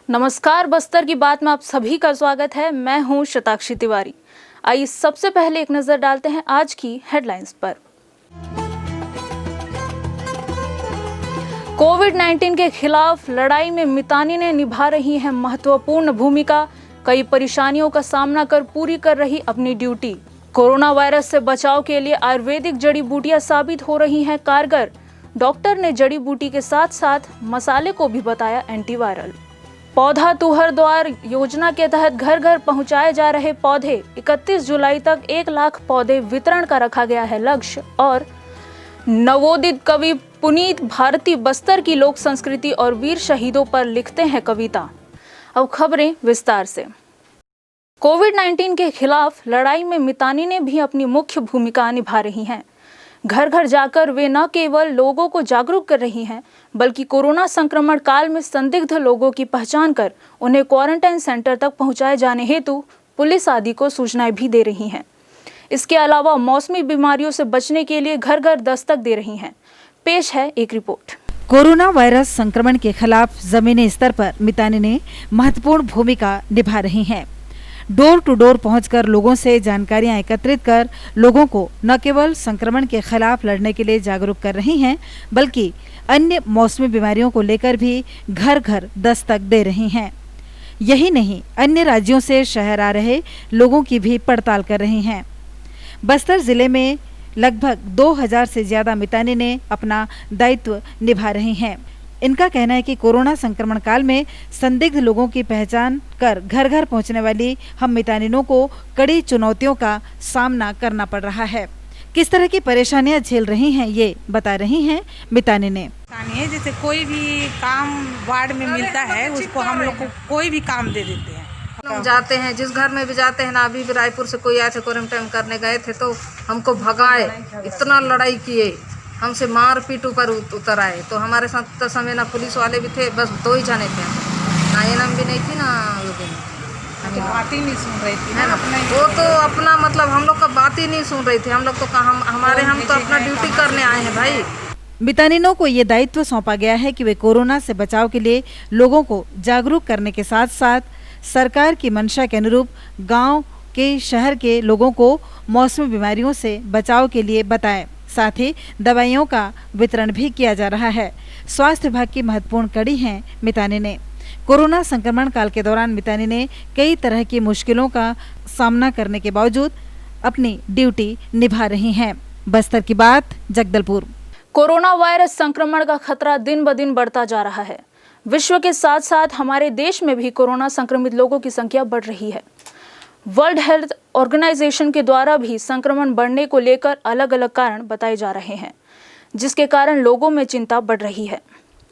नमस्कार, बस्तर की बात में आप सभी का स्वागत है। मैं हूं शताक्षी तिवारी। आइए सबसे पहले एक नजर डालते हैं आज की हेडलाइंस पर। कोविड-19 के खिलाफ लड़ाई में मितानी ने निभा रही है महत्वपूर्ण भूमिका। कई परेशानियों का सामना कर पूरी कर रही अपनी ड्यूटी। कोरोना वायरस से बचाव के लिए आयुर्वेदिक जड़ी बूटियां साबित हो रही हैं कारगर। डॉक्टर ने जड़ी बूटी के साथ साथ मसाले को भी बताया एंटीवायरल। पौधा तुहर द्वार योजना के तहत घर घर पहुंचाए जा रहे पौधे। 31 जुलाई तक 1 लाख पौधे वितरण का रखा गया है लक्ष्य। और नवोदित कवि पुनीत भारती बस्तर की लोक संस्कृति और वीर शहीदों पर लिखते हैं कविता। अब खबरें विस्तार से। कोविड-19 के खिलाफ लड़ाई में मितानी ने भी अपनी मुख्य भूमिका निभा रही हैं। घर घर जाकर वे न केवल लोगों को जागरूक कर रही हैं, बल्कि कोरोना संक्रमण काल में संदिग्ध लोगों की पहचान कर उन्हें क्वारंटाइन सेंटर तक पहुंचाए जाने हेतु पुलिस आदि को सूचनाएं भी दे रही हैं। इसके अलावा मौसमी बीमारियों से बचने के लिए घर घर दस्तक दे रही हैं। पेश है एक रिपोर्ट। कोरोना वायरस संक्रमण के खिलाफ जमीनी स्तर पर मितानी ने महत्वपूर्ण भूमिका निभा रही हैं। डोर टू डोर पहुंचकर लोगों से जानकारियां एकत्रित कर लोगों को न केवल संक्रमण के खिलाफ लड़ने के लिए जागरूक कर रही हैं, बल्कि अन्य मौसमी बीमारियों को लेकर भी घर घर दस्तक दे रही हैं। यही नहीं, अन्य राज्यों से शहर आ रहे लोगों की भी पड़ताल कर रही हैं। बस्तर जिले में लगभग 2000 से ज्यादा मितानी ने अपना दायित्व निभा रही हैं। इनका कहना है कि कोरोना संक्रमण काल में संदिग्ध लोगों की पहचान कर घर घर पहुंचने वाली हम मितानिनों को कड़ी चुनौतियों का सामना करना पड़ रहा है। किस तरह की परेशानियां झेल रही हैं ये बता रही हैं मितानी ने। जैसे कोई भी काम वार्ड में मिलता है उसको हम लोग को कोई भी काम दे देते हैं। हम जाते हैं, जिस घर में भी जाते हैं ना, अभी भी रायपुर से कोई आए थे, क्वारंटाइन करने गए थे तो हमको भगाए, इतना लड़ाई किए, हमसे मार पीट ऊपर उतर आए। तो हमारे साथ तो समय ना पुलिस वाले भी थे, बस 2 ही जाने थे, ना एनम भी नहीं थी ना बात ही नहीं सुन रही थी है ना। वो तो अपना मतलब हम लोग का बात ही नहीं सुन रही थी। हम लोग तो हम तो अपना ड्यूटी करने आए हैं भाई। मितानिनों को ये दायित्व सौंपा गया है कि वे कोरोना से बचाव के लिए लोगों को जागरूक करने के साथ साथ सरकार की मंशा के अनुरूप गांव के शहर के लोगों को मौसमी बीमारियों से बचाव के लिए बताएं। साथ ही दवाइयों का वितरण भी किया जा रहा है। स्वास्थ्य विभाग की महत्वपूर्ण कड़ी हैं मितानी ने। कोरोना संक्रमण काल के दौरान मितानी ने कई तरह की मुश्किलों का सामना करने के बावजूद अपनी ड्यूटी निभा रही हैं। बस्तर की बात, जगदलपुर। कोरोना वायरस संक्रमण का खतरा दिन ब दिन बढ़ता जा रहा है। विश्व के साथ साथ हमारे देश में भी कोरोना संक्रमित लोगों की संख्या बढ़ रही है। वर्ल्ड हेल्थ ऑर्गेनाइजेशन के द्वारा भी संक्रमण बढ़ने को लेकर अलग अलग कारण बताए जा रहे हैं, जिसके कारण लोगों में चिंता बढ़ रही है।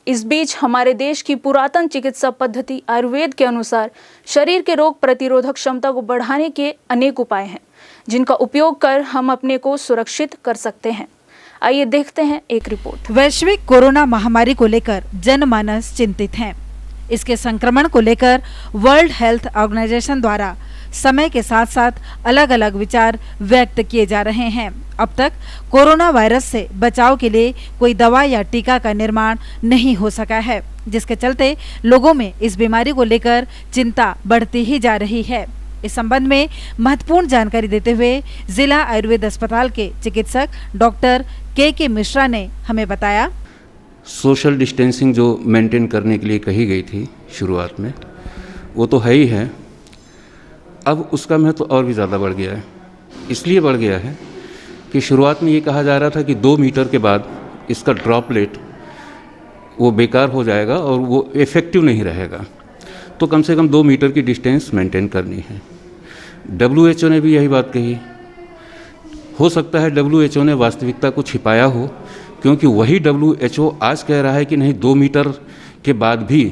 इस बीच हमारे देश की पुरातन चिकित्सा पद्धति आयुर्वेद के अनुसार शरीर के रोग प्रतिरोधक क्षमता को बढ़ाने के अनेक उपाय हैं, जिनका उपयोग कर हम अपने को सुरक्षित कर सकते हैं। आइए देखते हैं एक रिपोर्ट। वैश्विक कोरोना महामारी को लेकर जनमानस चिंतित हैं। इसके संक्रमण को लेकर वर्ल्ड हेल्थ ऑर्गेनाइजेशन द्वारा समय के साथ साथ अलग अलग विचार व्यक्त किए जा रहे हैं। अब तक कोरोना वायरस से बचाव के लिए कोई दवा या टीका का निर्माण नहीं हो सका है, जिसके चलते लोगों में इस बीमारी को लेकर चिंता बढ़ती ही जा रही है। इस संबंध में महत्वपूर्ण जानकारी देते हुए जिला आयुर्वेद अस्पताल के चिकित्सक डॉक्टर के मिश्रा ने हमें बताया, सोशल डिस्टेंसिंग जो मेंटेन करने के लिए कही गई थी शुरुआत में, वो तो है ही है। अब उसका महत्व और भी ज़्यादा बढ़ गया है। इसलिए बढ़ गया है कि शुरुआत में ये कहा जा रहा था कि 2 मीटर के बाद इसका ड्रॉपलेट वो बेकार हो जाएगा और वो इफ़ेक्टिव नहीं रहेगा, तो कम से कम 2 मीटर की डिस्टेंस मेंटेन करनी है। WHO ने भी यही बात कही। हो सकता है WHO ने वास्तविकता को छिपाया हो, क्योंकि वही WHO आज कह रहा है कि नहीं, 2 मीटर के बाद भी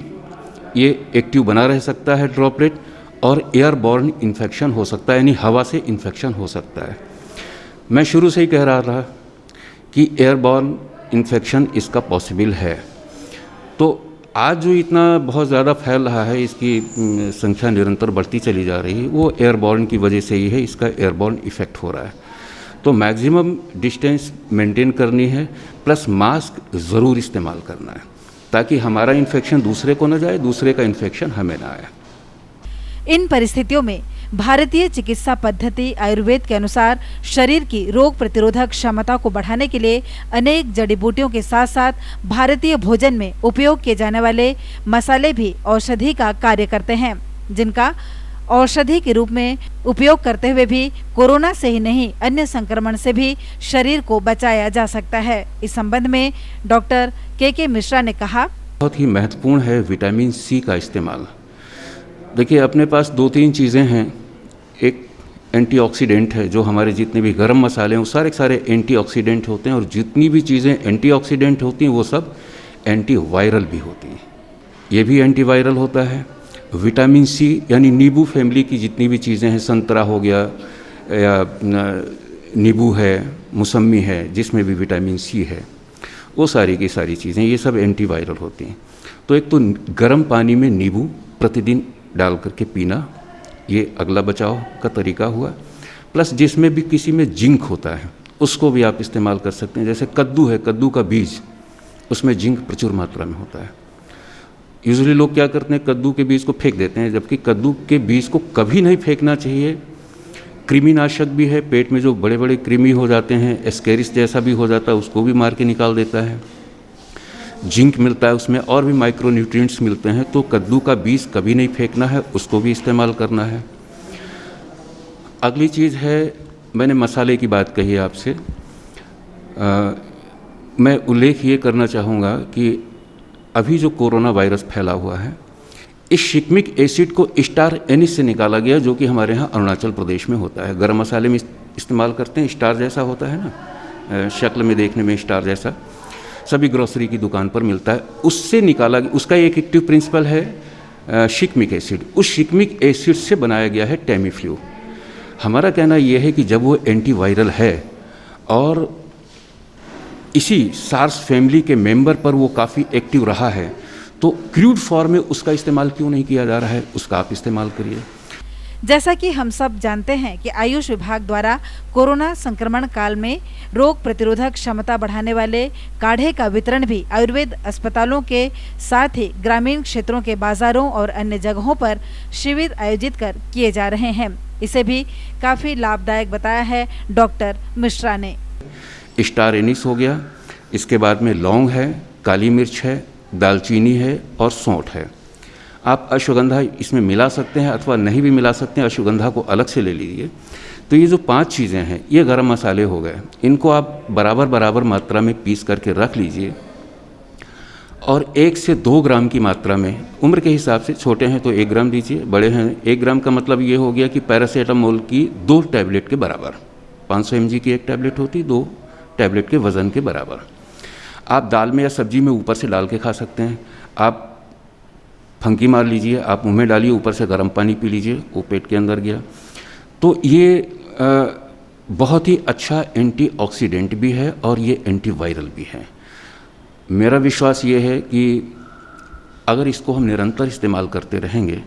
ये एक्टिव बना रह सकता है ड्रॉपलेट, और एयरबॉर्न इन्फेक्शन हो सकता है, यानी हवा से इन्फेक्शन हो सकता है। मैं शुरू से ही कह रहा था कि एयरबॉर्न इन्फेक्शन इसका पॉसिबल है। तो आज जो इतना बहुत ज़्यादा फैल रहा है, इसकी संख्या निरंतर बढ़ती चली जा रही है, वो एयरबॉर्न की वजह से ही है। इसका एयरबॉर्न इफेक्ट हो रहा है। तो मैक्सिमम डिस्टेंस मेंटेन करनी है, प्लस मास्क ज़रूर इस्तेमाल करना है। ताकि हमारा इन्फेक्शन दूसरे को न जाए, दूसरे का इन्फेक्शन हमें ना आए। इन परिस्थितियों में भारतीय चिकित्सा पद्धति आयुर्वेद के अनुसार शरीर की रोग प्रतिरोधक क्षमता को बढ़ाने के लिए अनेक जड़ी बूटियों के साथ साथ भारतीय भोजन में उपयोग किए जाने वाले मसाले भी औषधि का कार्य करते हैं, जिनका औषधि के रूप में उपयोग करते हुए भी कोरोना से ही नहीं अन्य संक्रमण से भी शरीर को बचाया जा सकता है। इस संबंध में डॉक्टर के मिश्रा ने कहा, बहुत ही महत्वपूर्ण है विटामिन सी का इस्तेमाल। देखिए, अपने पास 2-3 चीज़ें हैं। एक एंटीऑक्सीडेंट है, जो हमारे जितने भी गरम मसाले हैं वो सारे सारे एंटीऑक्सीडेंट होते हैं, और जितनी भी चीज़ें एंटीऑक्सीडेंट होती हैं वो सब एंटीवायरल भी होती हैं। ये भी एंटीवायरल होता है। विटामिन सी यानी नींबू फैमिली की जितनी भी चीज़ें हैं, संतरा हो गया या नींबू है, मौसमी है, जिसमें भी विटामिन सी है, वो सारी की सारी चीज़ें ये सब एंटीवायरल होती हैं। तो एक तो गर्म पानी में नींबू प्रतिदिन डाल करके पीना, ये अगला बचाव का तरीका हुआ। प्लस जिसमें भी किसी में जिंक होता है उसको भी आप इस्तेमाल कर सकते हैं। जैसे कद्दू है, कद्दू का बीज, उसमें जिंक प्रचुर मात्रा में होता है। यूजुअली लोग क्या करते हैं, कद्दू के बीज को फेंक देते हैं, जबकि कद्दू के बीज को कभी नहीं फेंकना चाहिए। कृमिनाशक भी है, पेट में जो बड़े बड़े कृमि हो जाते हैं, एस्केरिस जैसा भी हो जाता है, उसको भी मार के निकाल देता है। जिंक मिलता है उसमें, और भी माइक्रो न्यूट्रिएंट्स मिलते हैं। तो कद्दू का बीज कभी नहीं फेंकना है, उसको भी इस्तेमाल करना है। अगली चीज़ है, मैंने मसाले की बात कही आपसे, मैं उल्लेख ये करना चाहूँगा कि अभी जो कोरोना वायरस फैला हुआ है, इस शिकमिक एसिड को स्टार एनिस से निकाला गया, जो कि हमारे यहाँ अरुणाचल प्रदेश में होता है। गरम मसाले में इस्तेमाल करते हैं, स्टार जैसा होता है ना, शक्ल में देखने में स्टार जैसा, सभी ग्रोसरी की दुकान पर मिलता है। उससे निकाला गया, उसका एक एक्टिव प्रिंसिपल है शिकमिक एसिड। उस शिकमिक एसिड से बनाया गया है टेमीफ्लू। हमारा कहना यह है कि जब वो एंटीवायरल है और इसी सार्स फैमिली के मेंबर पर वो काफ़ी एक्टिव रहा है, तो क्रूड फॉर्म में उसका इस्तेमाल क्यों नहीं किया जा रहा है, उसका आप इस्तेमाल करिए। जैसा कि हम सब जानते हैं कि आयुष विभाग द्वारा कोरोना संक्रमण काल में रोग प्रतिरोधक क्षमता बढ़ाने वाले काढ़े का वितरण भी आयुर्वेद अस्पतालों के साथ ही ग्रामीण क्षेत्रों के बाजारों और अन्य जगहों पर शिविर आयोजित कर किए जा रहे हैं। इसे भी काफी लाभदायक बताया है डॉक्टर मिश्रा ने। स्टार एनिस हो गया, इसके बाद में लौंग है, काली मिर्च है, दालचीनी है और सौंठ है। आप अश्वगंधा इसमें मिला सकते हैं अथवा नहीं भी मिला सकते हैं, अश्वगंधा को अलग से ले लीजिए। तो ये जो 5 चीज़ें हैं, ये गरम मसाले हो गए, इनको आप बराबर बराबर मात्रा में पीस करके रख लीजिए और 1 से 2 ग्राम की मात्रा में, उम्र के हिसाब से, छोटे हैं तो 1 ग्राम दीजिए, बड़े हैं 1 ग्राम का मतलब ये हो गया कि पैरासीटामोल की 2 टैबलेट के बराबर। 500 mg की 1 टैबलेट होती, 2 टैबलेट के वज़न के बराबर। आप दाल में या सब्जी में ऊपर से डाल के खा सकते हैं। आप फंकी मार लीजिए, आप मुंह में डालिए, ऊपर से गर्म पानी पी लीजिए, वो पेट के अंदर गया। तो ये बहुत ही अच्छा एंटीऑक्सीडेंट भी है और ये एंटीवायरल भी है। मेरा विश्वास ये है कि अगर इसको हम निरंतर इस्तेमाल करते रहेंगे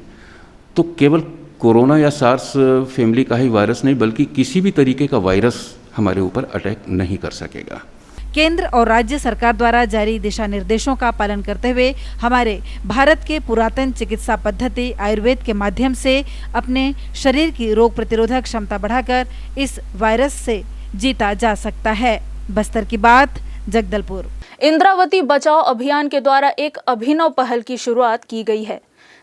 तो केवल कोरोना या सार्स फैमिली का ही वायरस नहीं, बल्कि किसी भी तरीके का वायरस हमारे ऊपर अटैक नहीं कर सकेगा। केंद्र और राज्य सरकार द्वारा जारी दिशा निर्देशों का पालन करते हुए हमारे भारत के पुरातन चिकित्सा पद्धति आयुर्वेद के माध्यम से अपने शरीर की रोग प्रतिरोधक क्षमता बढ़ाकर इस वायरस से जीता जा सकता है। बस्तर की बात, जगदलपुर। इंद्रावती बचाओ अभियान के द्वारा एक अभिनव पहल की शुरुआत की गई है,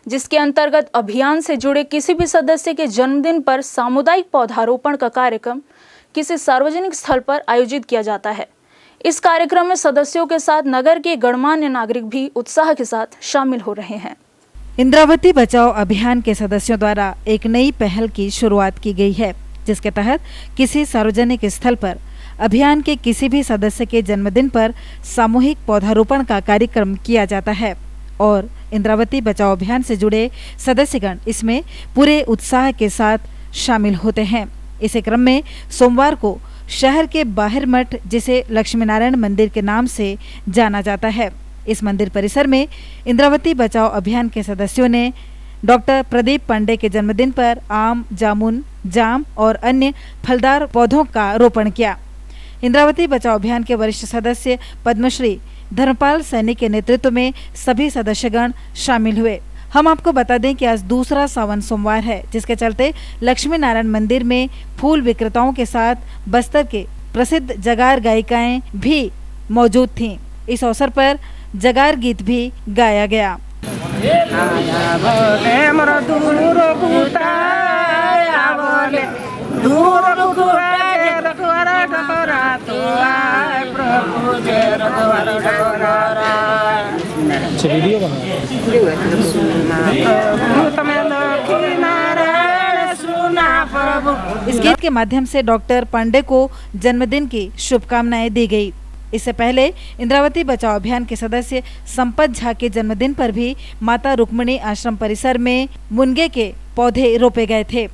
जिसके अंतर्गत अभियान से जुड़े किसी भी सदस्य के जन्मदिन पर सामुदायिक पौधारोपण का कार्यक्रम किसी सार्वजनिक स्थल पर आयोजित किया जाता है। इस कार्यक्रम में सदस्यों के साथ नगर के गणमान्य नागरिक भी उत्साह के साथ शामिल हो रहे हैं। इंद्रावती बचाओ अभियान के सदस्यों द्वारा एक नई पहल की शुरुआत की गई है, जिसके तहत किसी सार्वजनिक स्थल पर अभियान के किसी भी सदस्य के जन्मदिन पर सामूहिक पौधारोपण का कार्यक्रम किया जाता है और इंद्रावती बचाओ अभियान से जुड़े सदस्यगण इसमें पूरे उत्साह के साथ शामिल होते हैं। इसी क्रम में सोमवार को शहर के बाहर मठ, जिसे लक्ष्मी नारायण मंदिर के नाम से जाना जाता है, इस मंदिर परिसर में इंद्रावती बचाओ अभियान के सदस्यों ने डॉक्टर प्रदीप पांडे के जन्मदिन पर आम, जामुन, जाम और अन्य फलदार पौधों का रोपण किया। इंद्रावती बचाओ अभियान के वरिष्ठ सदस्य पद्मश्री धर्मपाल सैनी के नेतृत्व में सभी सदस्यगण शामिल हुए। हम आपको बता दें कि आज दूसरा सावन सोमवार है, जिसके चलते लक्ष्मी नारायण मंदिर में फूल विक्रेताओं के साथ बस्तर के प्रसिद्ध जगार गायिकाएं भी मौजूद थीं। इस अवसर पर जगार गीत भी गाया गया। इस गीत के माध्यम से डॉक्टर पांडे को जन्मदिन की शुभकामनाएं दी गई। इससे पहले इंद्रावती बचाओ अभियान के सदस्य संपत झा के जन्मदिन पर भी माता रुक्मिणी आश्रम परिसर में मुनगे के पौधे रोपे गए थे।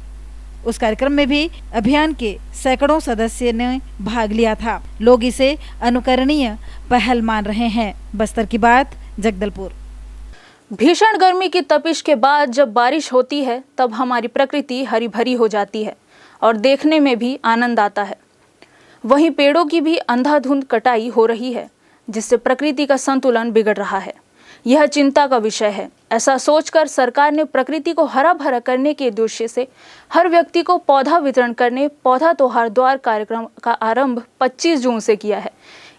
उस कार्यक्रम में भी अभियान के सैकड़ों सदस्य ने भाग लिया था। लोग इसे अनुकरणीय पहल मान रहे हैं। बस्तर की बात, जगदलपुर। भीषण गर्मी की तपिश के बाद जब बारिश होती है तब हमारी प्रकृति हरी भरी हो जाती है और देखने में भी आनंद आता है। वहीं पेड़ों की भी अंधाधुंध कटाई हो रही है, जिससे प्रकृति का संतुलन बिगड़ रहा है। यह चिंता का विषय है। ऐसा सोचकर सरकार ने प्रकृति को हरा भरा करने के उद्देश्य से हर व्यक्ति को पौधा वितरण करने पौधा तो हर द्वार कार्यक्रम का आरंभ 25 जून से किया है।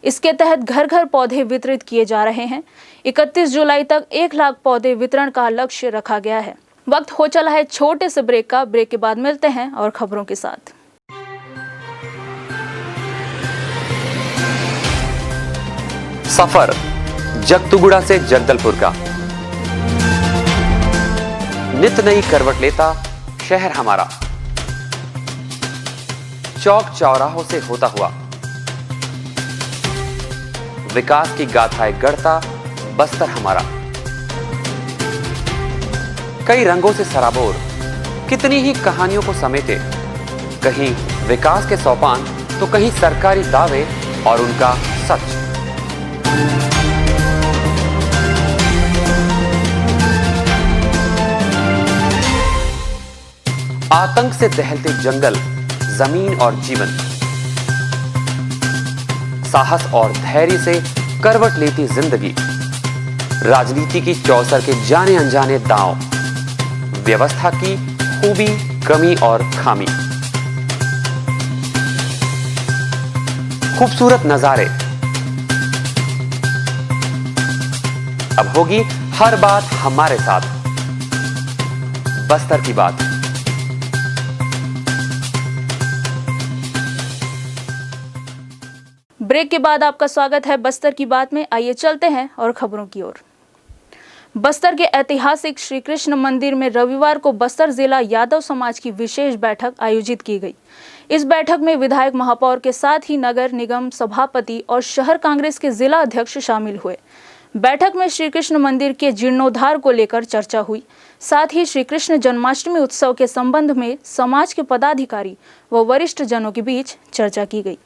इसके तहत घर घर पौधे वितरित किए जा रहे हैं। 31 जुलाई तक 1 लाख पौधे वितरण का लक्ष्य रखा गया है। वक्त हो चला है छोटे से ब्रेक का। ब्रेक के बाद मिलते हैं और खबरों के साथ। सफर जगतुगुड़ा से जगदलपुर का नित नई करवट लेता शहर हमारा, चौक चौराहों से होता हुआ विकास की गाथाएं गढ़ता बस्तर हमारा। कई रंगों से सराबोर कितनी ही कहानियों को समेटे, कहीं विकास के सोपान तो कहीं सरकारी दावे और उनका सच। आतंक से दहलते जंगल, जमीन और जीवन, साहस और धैर्य से करवट लेती जिंदगी, राजनीति की चौसर के जाने अनजाने दांव, व्यवस्था की खूबी, कमी और खामी, खूबसूरत नजारे। अब होगी हर बात हमारे साथ, बस्तर की बात। ब्रेक के बाद आपका स्वागत है बस्तर की बात में। आइए चलते हैं और खबरों की ओर। बस्तर के ऐतिहासिक श्री कृष्ण मंदिर में रविवार को बस्तर जिला यादव समाज की विशेष बैठक आयोजित की गई। इस बैठक में विधायक महापौर के साथ ही नगर निगम सभापति और शहर कांग्रेस के जिला अध्यक्ष शामिल हुए। बैठक में श्री कृष्ण मंदिर के जीर्णोद्धार को लेकर चर्चा हुई। साथ ही श्री कृष्ण जन्माष्टमी उत्सव के संबंध में समाज के पदाधिकारी व वरिष्ठ जनों के बीच चर्चा की गई।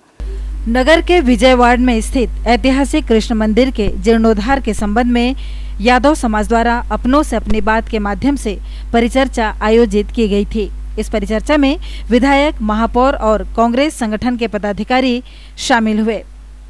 नगर के विजय वार्ड में स्थित ऐतिहासिक कृष्ण मंदिर के जीर्णोद्धार के संबंध में यादव समाज द्वारा अपनों से अपनी बात के माध्यम से परिचर्चा आयोजित की गई थी। इस परिचर्चा में विधायक, महापौर और कांग्रेस संगठन के पदाधिकारी शामिल हुए।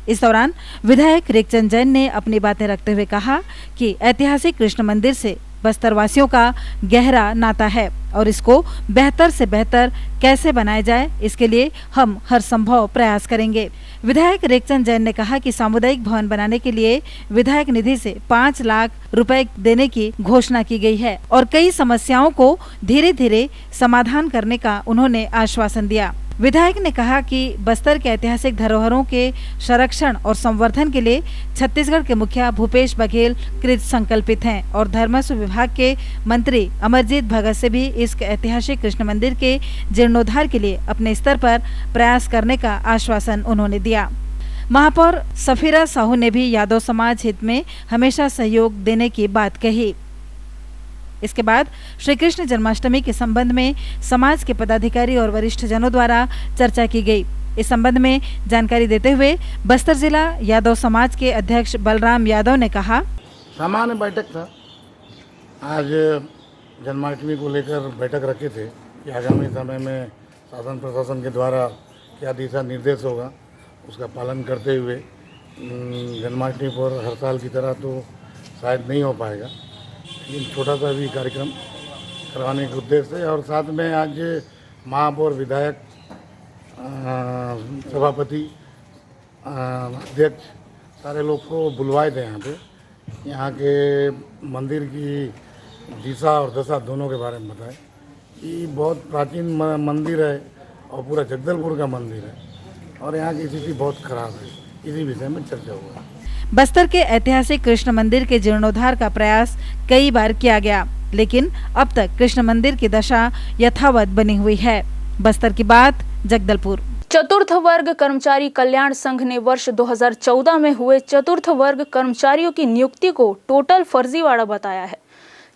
इस दौरान विधायक रेखचंद जैन ने अपनी बातें रखते हुए कहा कि ऐतिहासिक कृष्ण मंदिर से बस्तर वासियों का गहरा नाता है और इसको बेहतर से बेहतर कैसे बनाया जाए, इसके लिए हम हर संभव प्रयास करेंगे। विधायक रेखचंद जैन ने कहा कि सामुदायिक भवन बनाने के लिए विधायक निधि से 5 लाख रुपए देने की घोषणा की गई है और कई समस्याओं को धीरे धीरे समाधान करने का उन्होंने आश्वासन दिया। विधायक ने कहा कि बस्तर के ऐतिहासिक धरोहरों के संरक्षण और संवर्धन के लिए छत्तीसगढ़ के मुखिया भूपेश बघेल कृत संकल्पित हैं और धर्मस्व विभाग के मंत्री अमरजीत भगत से भी इस ऐतिहासिक कृष्ण मंदिर के जीर्णोद्धार के लिए अपने स्तर पर प्रयास करने का आश्वासन उन्होंने दिया। महापौर सफीरा साहू ने भी यादव समाज हित में हमेशा सहयोग देने की बात कही। इसके बाद श्री कृष्ण जन्माष्टमी के संबंध में समाज के पदाधिकारी और वरिष्ठ जनों द्वारा चर्चा की गई। इस संबंध में जानकारी देते हुए बस्तर जिला यादव समाज के अध्यक्ष बलराम यादव ने कहा, सामान्य बैठक था। आज जन्माष्टमी को लेकर बैठक रखे थे कि आगामी समय में शासन प्रशासन के द्वारा क्या दिशा निर्देश होगा, उसका पालन करते हुए जन्माष्टमी पर हर साल की तरह तो शायद नहीं हो पाएगा, लेकिन छोटा सा भी कार्यक्रम करवाने के उद्देश्य से, और साथ में आज महापौर, विधायक, सभापति, अध्यक्ष सारे लोग को बुलवाए थे यहाँ के मंदिर की दिशा और दशा दोनों के बारे में बताए कि बहुत प्राचीन मंदिर है और पूरा जगदलपुर का मंदिर है और यहाँ की स्थिति बहुत खराब है, इसी विषय में चर्चा हुआ। बस्तर के ऐतिहासिक कृष्ण मंदिर के जीर्णोद्धार का प्रयास कई बार किया गया, लेकिन अब तक कृष्ण मंदिर की दशा यथावत बनी हुई है। बस्तर की बात, जगदलपुर। चतुर्थ वर्ग कर्मचारी कल्याण संघ ने वर्ष 2014 में हुए चतुर्थ वर्ग कर्मचारियों की नियुक्ति को टोटल फर्जीवाड़ा बताया है।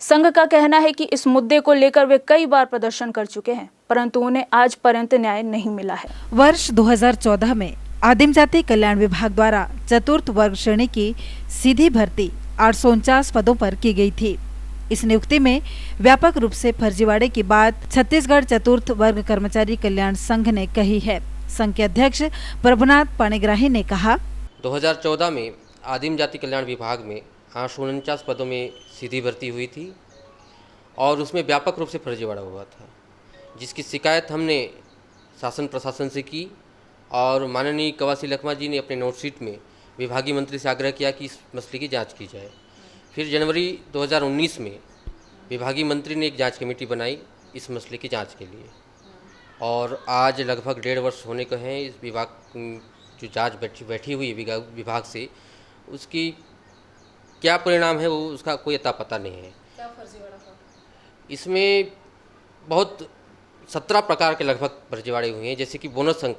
संघ का कहना है कि इस मुद्दे को लेकर वे कई बार प्रदर्शन कर चुके हैं, परंतु उन्हें आज पर्यंत न्याय नहीं मिला है। वर्ष 2014 में आदिम जाति कल्याण विभाग द्वारा चतुर्थ वर्ग श्रेणी की सीधी भर्ती 849 पदों पर की गई थी। इस नियुक्ति में व्यापक रूप से फर्जीवाड़े की बात छत्तीसगढ़ चतुर्थ वर्ग कर्मचारी कल्याण संघ ने कही है। संघ के अध्यक्ष प्रभुनाथ पाणिग्राही ने कहा, 2014 में आदिम जाति कल्याण विभाग में 849 पदों में सीधी भर्ती हुई थी और उसमें व्यापक रूप से फर्जीवाड़ा हुआ था, जिसकी शिकायत हमने शासन प्रशासन से की और माननीय कवासी लखमा जी ने अपने नोटशीट में विभागीय मंत्री से आग्रह किया कि इस मसले की जांच की जाए। फिर जनवरी 2019 में विभागीय मंत्री ने एक जांच कमेटी बनाई इस मसले की जांच के लिए, और आज लगभग 1.5 वर्ष होने को हैं इस विभाग जो जांच बैठी हुई है विभाग से, उसकी क्या परिणाम है वो उसका कोई अता पता नहीं है। क्या फर्जीवाड़ा था? इसमें बहुत 17 प्रकार के लगभग फर्जीवाड़े हुए हैं, जैसे कि बोनस अंक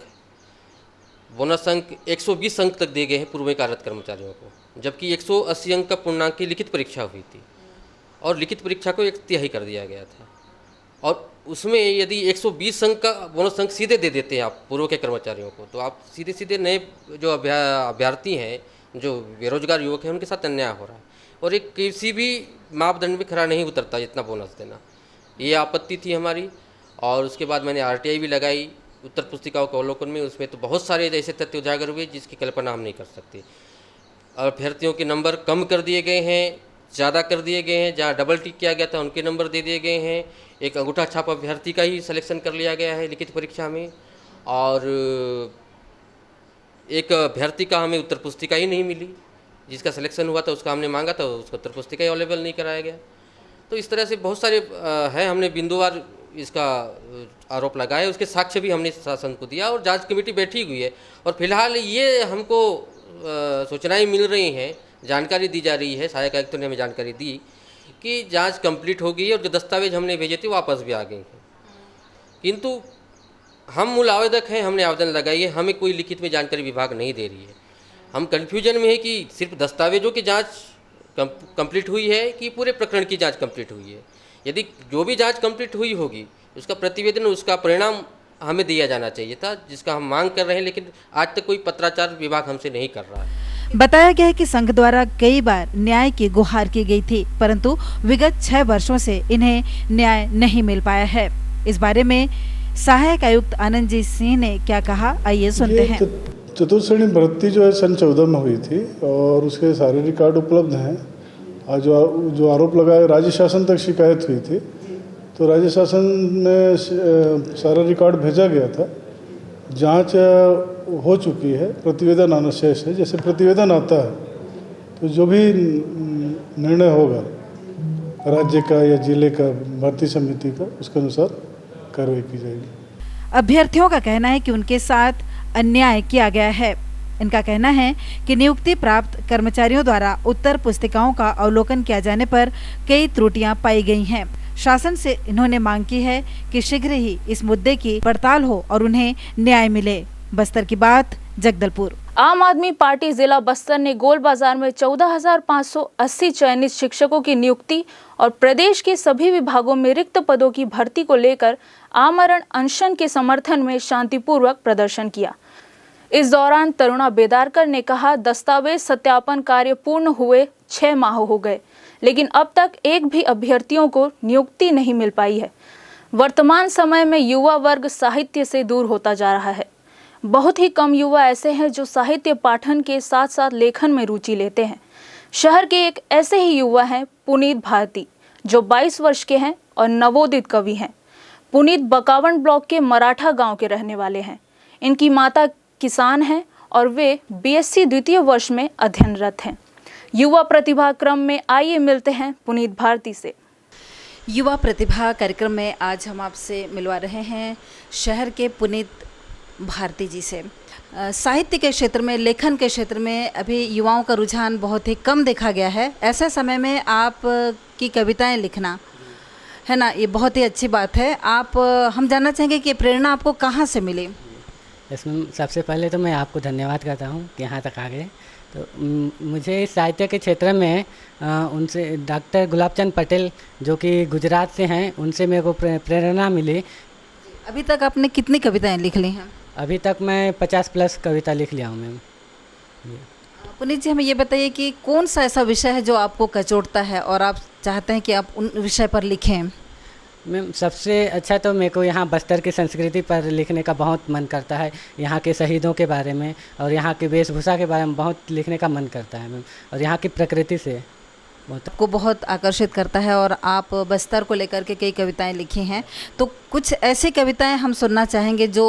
120 अंक तक दिए गए हैं पूर्व में कार्यरत कर्मचारियों को, जबकि 180 अंक का पूर्णांक की लिखित परीक्षा हुई थी और लिखित परीक्षा को 1/3 कर दिया गया था, और उसमें यदि 120 अंक का बोनस अंक सीधे दे देते हैं आप पूर्व के कर्मचारियों को, तो आप सीधे नए जो अभ्यर्थी हैं, जो बेरोजगार युवक हैं, उनके साथ अन्याय हो रहा है और एक किसी भी मापदंड में खरा नहीं उतरता इतना बोनस देना। ये आपत्ति थी हमारी, और उसके बाद मैंने RTI भी लगाई उत्तर पुस्तिकाओं के अवलोकन में। उसमें तो बहुत सारे ऐसे तथ्य उजागर हुए जिसकी कल्पना हम नहीं कर सकते। अभ्यर्थियों के नंबर कम कर दिए गए हैं, ज़्यादा कर दिए गए हैं, जहाँ डबल टिक किया गया था उनके नंबर दे दिए गए हैं। एक अंगूठा छाप अभ्यर्थी का ही सिलेक्शन कर लिया गया है लिखित परीक्षा में, और एक अभ्यर्थी का हमें उत्तर पुस्तिका ही नहीं मिली, जिसका सिलेक्शन हुआ था उसका हमने मांगा था, उसको उत्तर पुस्तिका ही अवेलेबल नहीं कराया गया। तो इस तरह से बहुत सारे है, हमने बिंदुवार इसका आरोप लगाए, उसके साक्ष्य भी हमने शासन को दिया और जांच कमेटी बैठी हुई है। और फिलहाल ये हमको सूचनाएं मिल रही हैं, जानकारी दी जा रही है, सहायक आयुक्त ने हमें जानकारी दी कि जांच कंप्लीट हो गई है और जो दस्तावेज हमने भेजे थे वापस भी आ गए हैं, किंतु हम मूल आवेदक हैं, हमने आवेदन लगाई है, हमें कोई लिखित में जानकारी विभाग नहीं दे रही है। हम कन्फ्यूजन में है कि सिर्फ दस्तावेजों की जांच कंप्लीट हुई है कि पूरे प्रकरण की जांच कंप्लीट हुई है। यदि जो भी जांच कंप्लीट हुई होगी उसका प्रतिवेदन, उसका परिणाम हमें दिया जाना चाहिए था, जिसका हम मांग कर रहे हैं, लेकिन आज तक कोई पत्राचार विभाग हमसे नहीं कर रहा है। बताया गया है कि संघ द्वारा कई बार न्याय की गुहार की गई थी, परंतु विगत 6 वर्षों से इन्हें न्याय नहीं मिल पाया है। इस बारे में सहायक आयुक्त आनंद जी सिंह ने क्या कहा, आइए सुनते हैं। चतुर्थ श्रेणी भर्ती जो है सन 14 में हुई थी और उसके सारे रिकॉर्ड उपलब्ध हैं। और जो आरोप लगाए, राज्य शासन तक शिकायत हुई थी, तो राज्य शासन में सारा रिकॉर्ड भेजा गया था, जांच हो चुकी है, प्रतिवेदन आना शेष है। जैसे प्रतिवेदन आता है तो जो भी निर्णय होगा राज्य का या जिले का भर्ती समिति का, उसके अनुसार कार्रवाई की जाएगी। अभ्यर्थियों का कहना है कि उनके साथ अन्याय किया गया है। इनका कहना है कि नियुक्ति प्राप्त कर्मचारियों द्वारा उत्तर पुस्तिकाओं का अवलोकन किया जाने पर कई त्रुटियां पाई गई हैं। शासन से इन्होंने मांग की है कि शीघ्र ही इस मुद्दे की पड़ताल हो और उन्हें न्याय मिले। बस्तर की बात, जगदलपुर। आम आदमी पार्टी जिला बस्तर ने गोल बाजार में 14,580 चयनित शिक्षकों की नियुक्ति और प्रदेश के सभी विभागों में रिक्त पदों की भर्ती को लेकर आमरण अनशन के समर्थन में शांतिपूर्वक प्रदर्शन किया। इस दौरान तरुणा बेदारकर ने कहा, दस्तावेज सत्यापन कार्य पूर्ण हुए 6 माह हो गए, लेकिन अब तक एक भी अभ्यर्थियों को नियुक्ति नहीं मिल पाई है। वर्तमान समय में युवा वर्ग साहित्य से दूर होता जा रहा है। बहुत ही कम युवा ऐसे हैं जो साहित्य पाठन के साथ साथ लेखन में रुचि लेते हैं। शहर के एक ऐसे ही युवा हैं पुनीत भारती, जो 22 वर्ष के हैं और नवोदित कवि हैं। पुनीत बकावंड ब्लॉक के मराठा गांव के रहने वाले हैं। इनकी माता किसान हैं और वे बीएससी द्वितीय वर्ष में अध्ययनरत हैं। युवा प्रतिभा क्रम में आइए मिलते हैं पुनीत भारती से। युवा प्रतिभा कार्यक्रम में आज हम आपसे मिलवा रहे हैं शहर के पुनीत भारती जी से। साहित्य के क्षेत्र में, लेखन के क्षेत्र में अभी युवाओं का रुझान बहुत ही कम देखा गया है। ऐसे समय में आप की कविताएं लिखना, है ना, ये बहुत ही अच्छी बात है। हम जानना चाहेंगे कि प्रेरणा आपको कहाँ से मिली? इसमें सबसे पहले तो मैं आपको धन्यवाद करता हूँ कि यहाँ तक आ गए। तो मुझे इस साहित्य के क्षेत्र में उनसे डॉक्टर गुलाबचंद पटेल जो कि गुजरात से हैं, उनसे मेरे को प्रेरणा मिली। अभी तक आपने कितनी कविताएं लिख ली हैं? अभी तक मैं 50+ कविता लिख लिया हूँ मैम। पुनीत जी, हमें ये बताइए कि कौन सा ऐसा विषय है जो आपको कचोटता है और आप चाहते हैं कि आप उन विषय पर लिखें? मैम सबसे अच्छा तो मेरे को यहाँ बस्तर की संस्कृति पर लिखने का बहुत मन करता है। यहाँ के शहीदों के बारे में और यहाँ की वेशभूषा के बारे में बहुत लिखने का मन करता है मैम, और यहाँ की प्रकृति से आपको बहुत आकर्षित करता है और आप बस्तर को लेकर के कई कविताएं लिखी हैं। तो कुछ ऐसी कविताएं हम सुनना चाहेंगे जो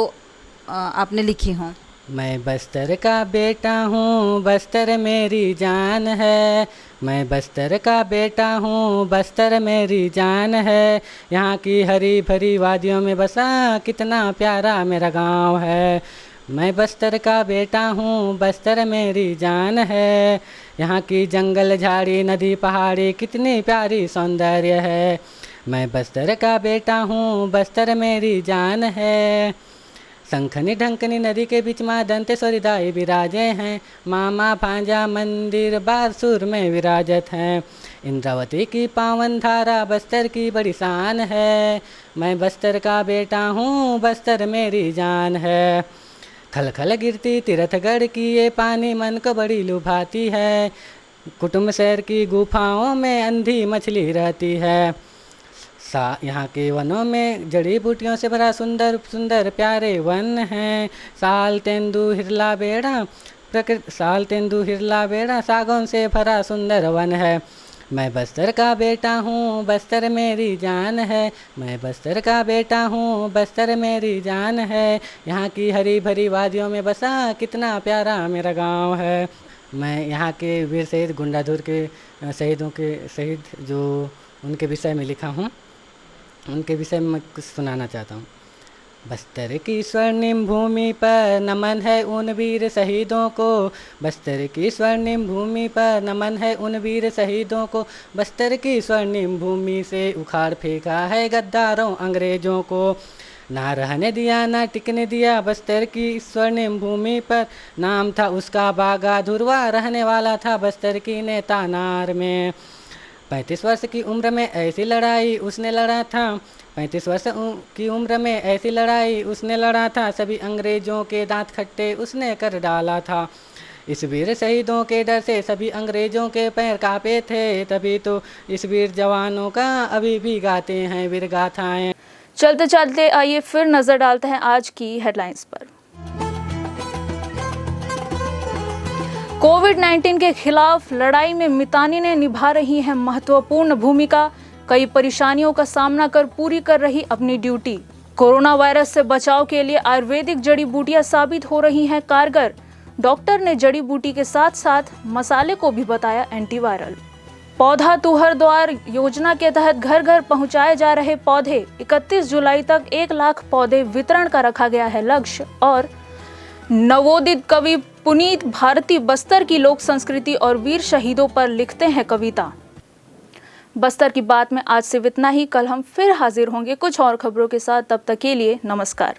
आपने लिखी हों। मैं बस्तर का बेटा हूँ, बस्तर मेरी जान है। मैं बस्तर का बेटा हूँ, बस्तर मेरी जान है। यहाँ की हरी भरी वादियों में बसा कितना प्यारा मेरा गांव है। मैं बस्तर का बेटा हूँ, बस्तर मेरी जान है। यहाँ की जंगल झाड़ी नदी पहाड़ी कितनी प्यारी सौंदर्य है। मैं बस्तर का बेटा हूँ, बस्तर मेरी जान है। शंखनी ढंकनी नदी के बीच माँ दंतेश्वरी दाई विराजे हैं। मामा भांजा मंदिर बारसूर में विराजत हैं। इंद्रावती की पावन धारा बस्तर की बड़ी शान है। मैं बस्तर का बेटा हूँ, बस्तर मेरी जान है। खल खल गिरती तीर्थगढ़ की ये पानी मन को बड़ी लुभाती है। कुटुम्ब शहर की गुफाओं में अंधी मछली रहती है। यहाँ के वनों में जड़ी बूटियों से भरा सुंदर सुंदर प्यारे वन हैं। साल तेंदु हिरला बेड़ा सागौन से भरा सुंदर वन है। मैं बस्तर का बेटा हूँ, बस्तर मेरी जान है। मैं बस्तर का बेटा हूँ, बस्तर मेरी जान है। यहाँ की हरी भरी वादियों में बसा कितना प्यारा मेरा गांव है। मैं यहाँ के वीर शहीद गुंडाधुर के शहीद जो उनके विषय में लिखा हूँ, उनके विषय में कुछ सुनाना चाहता हूँ। बस्तर की स्वर्णिम भूमि पर नमन है उन वीर शहीदों को। बस्तर की स्वर्णिम भूमि पर नमन है उन वीर शहीदों को। बस्तर की स्वर्णिम भूमि से उखाड़ फेंका है गद्दारों अंग्रेजों को। ना रहने दिया ना टिकने दिया बस्तर की स्वर्णिम भूमि पर। नाम था उसका बागा धुरवा, रहने वाला था बस्तर की नेता नार में। 35 वर्ष की उम्र में ऐसी लड़ाई उसने लड़ा था। 35 वर्ष की उम्र में ऐसी लड़ाई उसने लड़ा था। सभी अंग्रेजों के दांत खट्टे उसने कर डाला था। इस वीर शहीदों के डर से सभी अंग्रेजों के पैर कांपे थे। तभी तो इस वीर जवानों का अभी भी गाते हैं वीर गाथाएं। चलते चलते आइए फिर नजर डालते हैं आज की हेडलाइंस पर। कोविड-19 के खिलाफ लड़ाई में मितानी ने निभा रही है महत्वपूर्ण भूमिका। कई परेशानियों का सामना कर पूरी कर रही अपनी ड्यूटी। कोरोना वायरस से बचाव के लिए आयुर्वेदिक जड़ी बूटियां साबित हो रही हैं कारगर। डॉक्टर ने जड़ी बूटी के साथ साथ मसाले को भी बताया एंटीवायरल। पौधा तू हर द्वार योजना के तहत घर घर पहुंचाए जा रहे पौधे। 31 जुलाई तक 1 लाख पौधे वितरण का रखा गया है लक्ष्य। और नवोदित कवि पुनीत भारती बस्तर की लोक संस्कृति और वीर शहीदों पर लिखते हैं कविता। बस्तर की बात में आज सिर्फ इतना ही। कल हम फिर हाजिर होंगे कुछ और खबरों के साथ। तब तक के लिए नमस्कार।